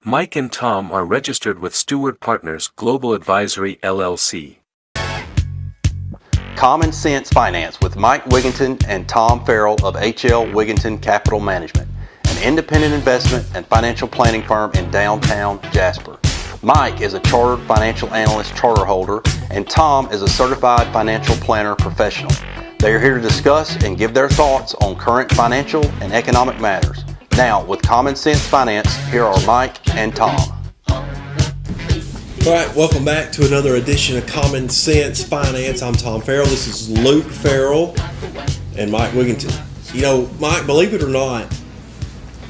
Mike and Tom are registered with Stewart Partners Global Advisory LLC. Common Sense Finance with Mike Wigginton and Tom Farrell of H.L. Wigginton Capital Management, an independent investment and financial planning firm in downtown Jasper. Mike is a chartered financial analyst charter holder, and Tom is a certified financial planner professional. They are here to discuss and give their thoughts on current financial and economic matters. Now, with Common Sense Finance, here are Mike and Tom. All right, welcome back to another edition of Common Sense Finance. I'm Tom Farrell. This is Luke Farrell and Mike Wigginton. You know, Mike, believe it or not,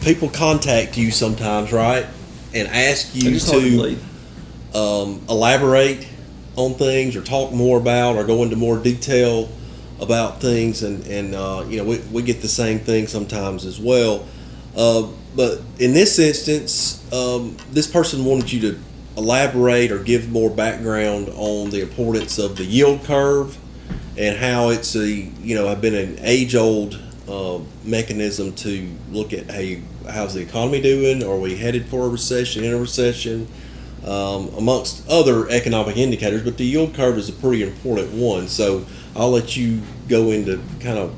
people contact you sometimes, right, and ask you to elaborate on things or talk more about or go into more detail about things, and you know, we get the same thing sometimes as well. But in this instance, this person wanted you to elaborate or give more background on the importance of the yield curve and how it's have been an age-old mechanism to look at, hey, how's the economy doing? Are we headed for a recession, in a recession, amongst other economic indicators? But the yield curve is a pretty important one. So I'll let you go into kind of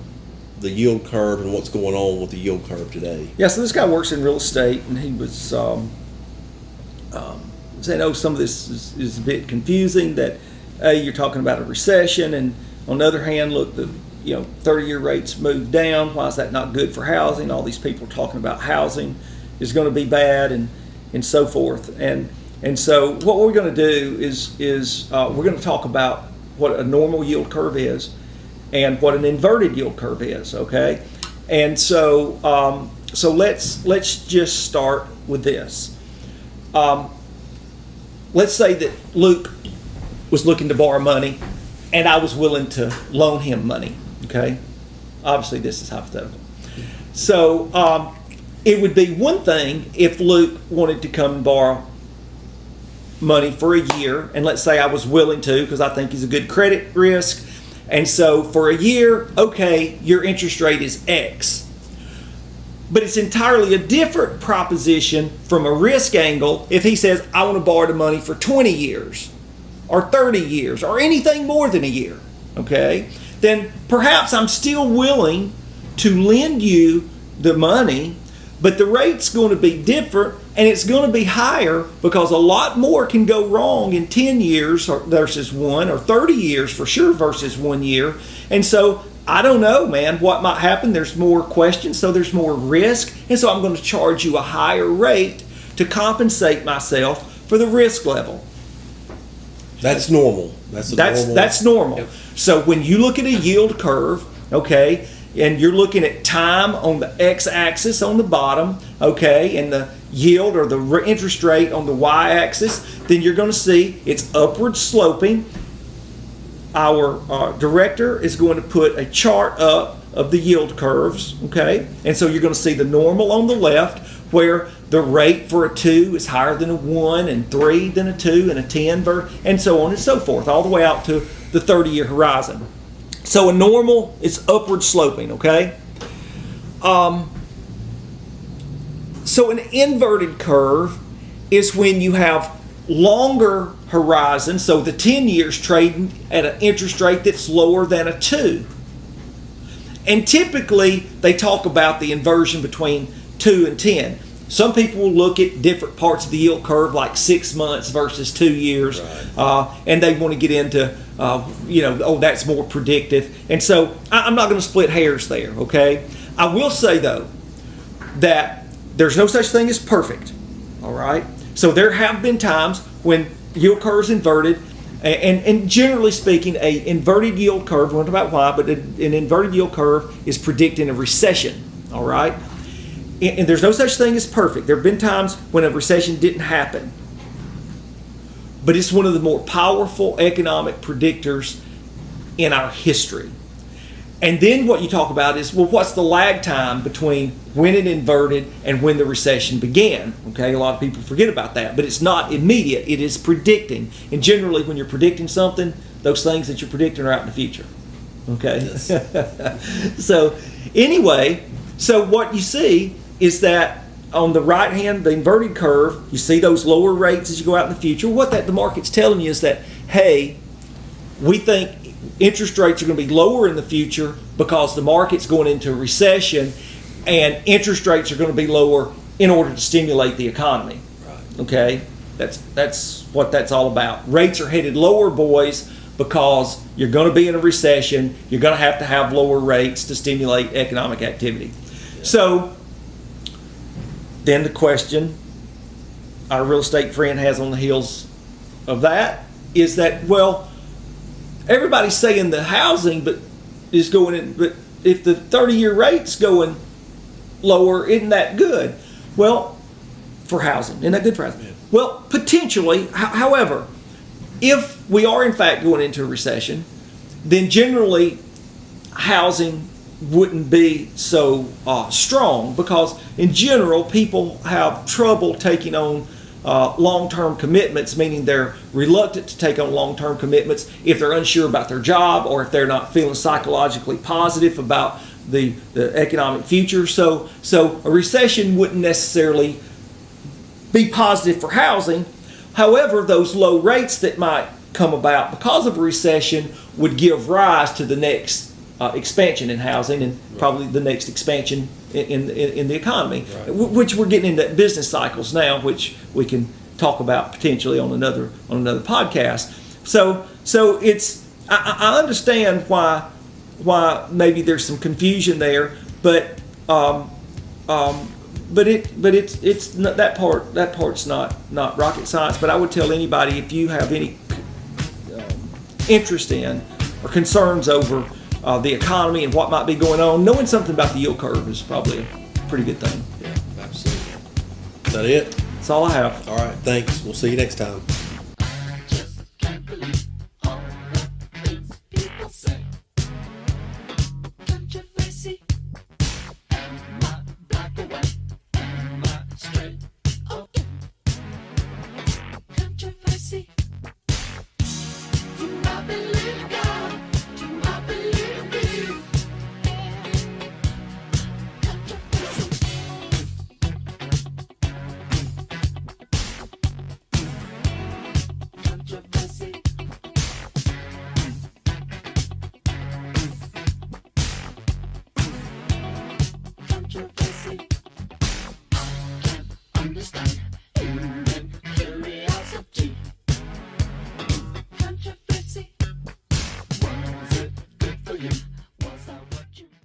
the yield curve and what's going on with the yield curve today. Yeah, so this guy works in real estate, and he was saying, some of this is a bit confusing, that you're talking about a recession, and on the other hand, look, the 30-year rates moved down. Why is that not good for housing? All these people are talking about housing is going to be bad, and so forth. And so what we're going to do is we're going to talk about what a normal yield curve is and what an inverted yield curve is, okay? And so let's just start with this. Let's say that Luke was looking to borrow money, and I was willing to loan him money, okay? Obviously, this is hypothetical. So it would be one thing if Luke wanted to come and borrow money for a year, and let's say I was willing to because I think he's a good credit risk. And so for a year, okay, your interest rate is X. But it's entirely a different proposition from a risk angle if he says, I want to borrow the money for 20 years or 30 years or anything more than a year, okay? Then perhaps I'm still willing to lend you the money, but the rate's going to be different, and it's going to be higher because a lot more can go wrong in 10 years versus 1, or 30 years for sure versus 1 year. And so I don't know, man, what might happen. There's more questions, so there's more risk. And so I'm going to charge you a higher rate to compensate myself for the risk level. That's normal. That's normal. Yep. So when you look at a yield curve, okay, and you're looking at time on the x-axis on the bottom, okay, and the yield or the interest rate on the y-axis, then you're going to see it's upward sloping. Our director is going to put a chart up of the yield curves, okay, and so you're going to see the normal on the left, where the rate for a 2 is higher than a 1, and 3 than a 2, and a 10, and so on and so forth, all the way out to the 30-year horizon. So a normal is upward sloping, okay? So an inverted curve is when you have longer horizon, so the 10 years trading at an interest rate that's lower than a 2. And typically they talk about the inversion between 2 and 10. Some people will look at different parts of the yield curve, like 6 months versus 2 years, right. And they want to get into, that's more predictive. And so I'm not going to split hairs there, okay? I will say, though, that there's no such thing as perfect, all right? So there have been times when yield curves inverted, and generally speaking, an inverted yield curve, we won't talk about why, but an inverted yield curve is predicting a recession, all right? And there's no such thing as perfect. There have been times when a recession didn't happen. But it's one of the more powerful economic predictors in our history. And then what you talk about is, well, what's the lag time between when it inverted and when the recession began? Okay, a lot of people forget about that. But it's not immediate. It is predicting. And generally, when you're predicting something, those things that you're predicting are out in the future. Okay? Yes. So anyway, so what you see is that on the right hand, the inverted curve, you see those lower rates as you go out in the future. What the market's telling you is that, hey, we think interest rates are going to be lower in the future because the market's going into a recession, and interest rates are going to be lower in order to stimulate the economy. Right. Okay, that's what that's all about. Rates are headed lower, boys, because you're going to be in a recession. You're going to have lower rates to stimulate economic activity. So then the question our real estate friend has on the heels of that is that, well, everybody's saying the housing but is going in, but if the 30-year rate's going lower, isn't that good? Well, for housing, isn't that good for housing? Yeah. Well, potentially. However, if we are in fact going into a recession, then generally housing wouldn't be so strong, because in general people have trouble taking on long-term commitments, meaning they're reluctant to take on long-term commitments if they're unsure about their job, or if they're not feeling psychologically positive about the economic future. So a recession wouldn't necessarily be positive for housing. However, those low rates that might come about because of a recession would give rise to the next expansion in housing, and probably the next expansion in the economy, right, which we're getting into business cycles now, which we can talk about potentially on another podcast. So it's I understand why maybe there's some confusion there, but it's not, that part's not rocket science. But I would tell anybody, if you have any interest in or concerns over the economy and what might be going on, knowing something about the yield curve is probably a pretty good thing. Yeah, absolutely. Is that it? That's all I have. All right, thanks. We'll see you next time.